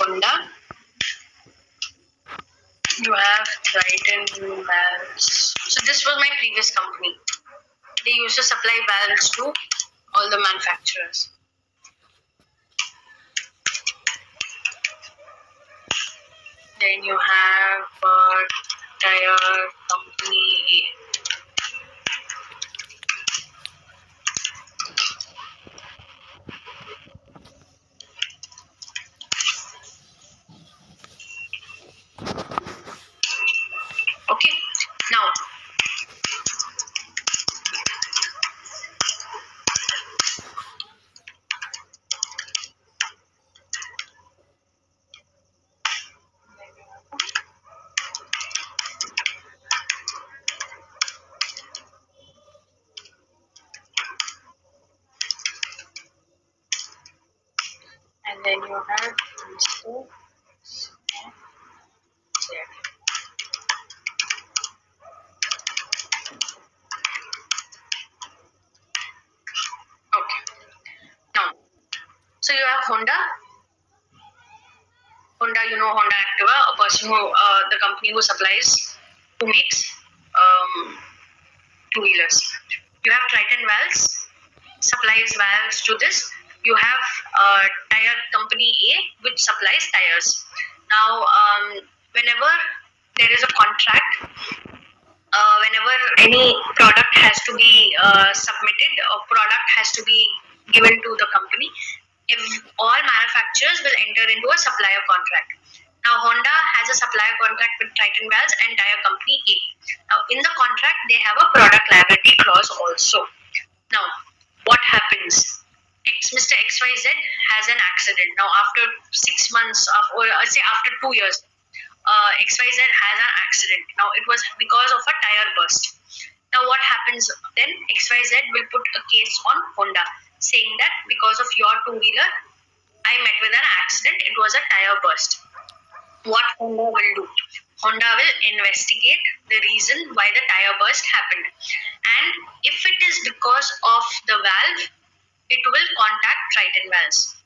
Honda, you have Triton valves. So this was my previous company. They used to supply valves to all the manufacturers. Then you have tire company A. Okay, now and then you have Mr. Z. Okay, now so you have Honda, you know Honda Activa, a person who, the company who supplies, who makes two-wheelers. You have Triton Valves, supplies valves to this. You have tire company A, which supplies tires. Now, whenever there is a contract, whenever any product has to be submitted, or product has to be given to the company, if all manufacturers will enter into a supplier contract. Now, Honda has a supplier contract with Triton Valves and tire company A. Now, in the contract, they have a product liability clause also. Now, what happens? Mr. XYZ has an accident. Now, after 6 months, or say after 2 years, XYZ has an accident. Now, it was because of a tire burst. Now, what happens then? XYZ will put a case on Honda, saying that because of your two-wheeler, I met with an accident. It was a tire burst. What Honda will do? Honda will investigate the reason why the tire burst happened. And if it is because of the valve, it will contact Triton Valves.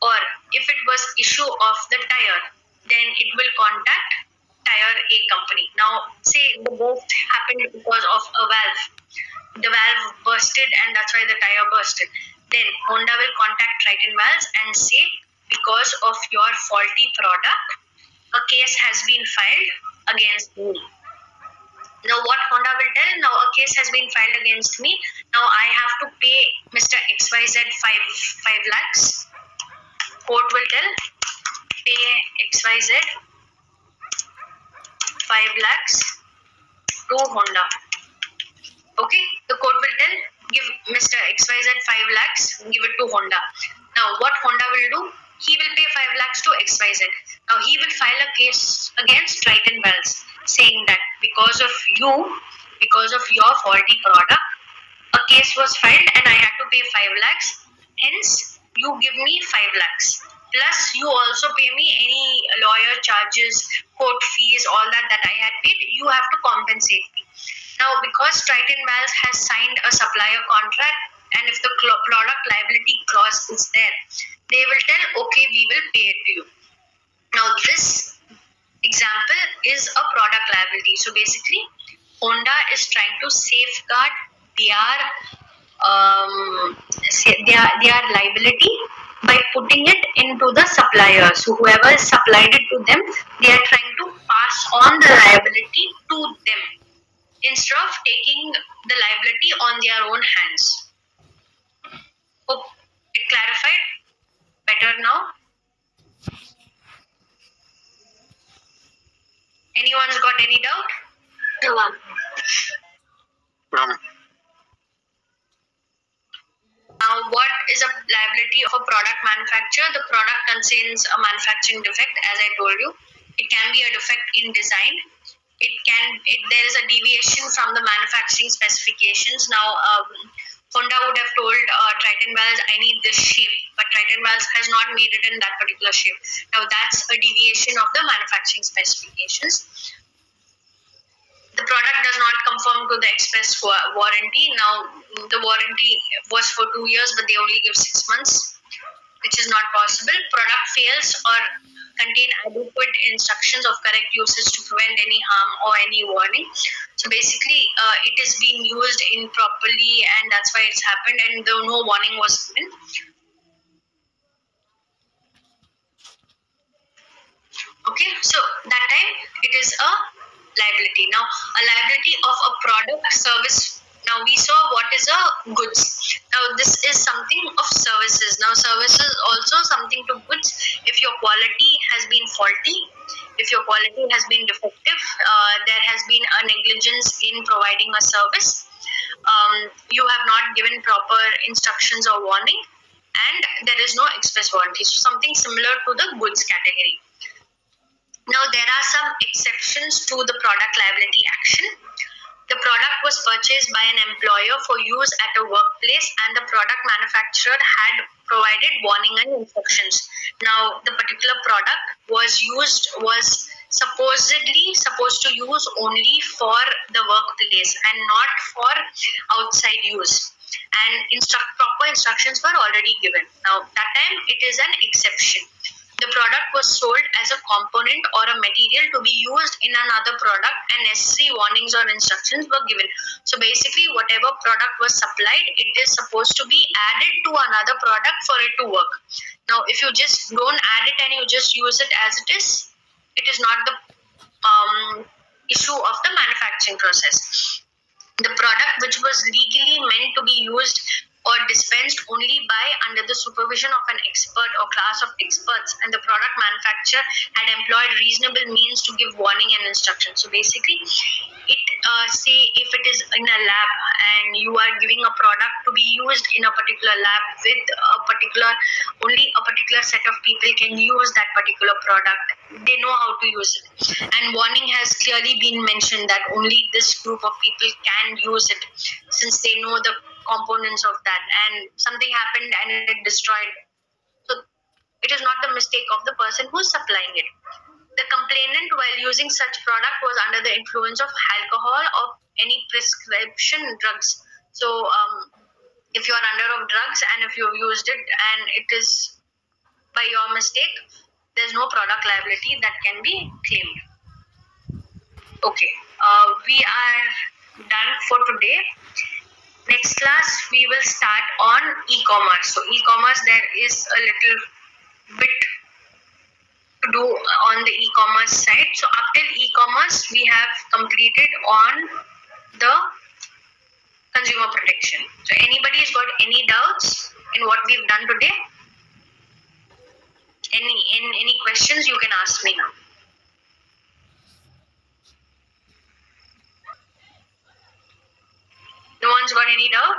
Or if it was issue of the tire, then it will contact tire A company. Now, say the burst happened because of a valve. The valve bursted and that's why the tire bursted. Then Honda will contact Triton Valves and say, because of your faulty product, a case has been filed against me. Now, what Honda will tell? Now, a case has been filed against me. Now, I have to pay Mr. XYZ 5 lakhs. Court will tell, pay XYZ 5 lakhs to Honda. Okay, the court will tell, give Mr. XYZ 5 lakhs, give it to Honda. Now, what Honda will do? He will pay 5 lakhs to XYZ. Now, he will file a case against Triton Valves, saying that because of your faulty product, a case was filed and I had to pay 5 lakhs. Hence, you give me 5 lakhs. Plus, you also pay me any lawyer charges, court fees, all that I had paid. You have to compensate me. Now, because Triton Valves has signed a supplier contract, and if the product liability clause is there, they will tell, okay, we will pay it to you. Now, this example is a product liability. So basically, Honda is trying to safeguard their liability by putting it into the suppliers. So whoever supplied it to them, they are trying to pass on the liability to them instead of taking the liability on their own hands. Hope it clarified better now. Anyone's got any doubt? No. Now, what is a liability of a product manufacturer? The product contains a manufacturing defect, as I told you. It can be a defect in design. There is a deviation from the manufacturing specifications. Now, Honda would have told Triton Valves, I need this shape, but Triton Valves has not made it in that particular shape. Now, that's a deviation of the manufacturing specifications. The product does not conform to the express warranty. Now, the warranty was for 2 years, but they only give 6 months, which is not possible. Product fails or contain adequate instructions of correct usage to prevent any harm or any warning. So basically, it is being used improperly, and that's why it's happened, and no warning was given. Okay, so that time it is a liability. Now, a liability of a product service. Now we saw what is a goods. Now this is something of services. Now services also something to goods. If your quality has been faulty, if your quality has been defective, there has been a negligence in providing a service. You have not given proper instructions or warning, and there is no express warranty. So something similar to the goods category. Now, there are some exceptions to the product liability action. The product was purchased by an employer for use at a workplace, and the product manufacturer had provided warning and instructions. Now, the particular product was supposedly supposed to use only for the workplace and not for outside use. And proper instructions were already given. Now, that time it is an exception. The product was sold as a component or a material to be used in another product, and necessary warnings or instructions were given. So basically, whatever product was supplied, it is supposed to be added to another product for it to work. Now, if you just don't add it and you just use it as it is not the issue of the manufacturing process. The product which was legally meant to be used or dispensed only by under the supervision of an expert or class of experts, and the product manufacturer had employed reasonable means to give warning and instruction. So basically, it say if it is in a lab and you are giving a product to be used in a particular lab with only a particular set of people can use that particular product. They know how to use it, and warning has clearly been mentioned that only this group of people can use it, since they know the components of that, and something happened and it destroyed. So it is not the mistake of the person who is supplying it. The complainant, while using such product, was under the influence of alcohol or any prescription drugs. So if you are under of drugs and if you have used it and it is by your mistake, there's no product liability that can be claimed. Okay, we are done for today. Next class, we will start on e-commerce. So e-commerce, there is a little bit to do on the e-commerce side. So up till e-commerce, we have completed on the consumer protection. So anybody has got any doubts in what we've done today? Any questions, you can ask me now. No one's got any doubt?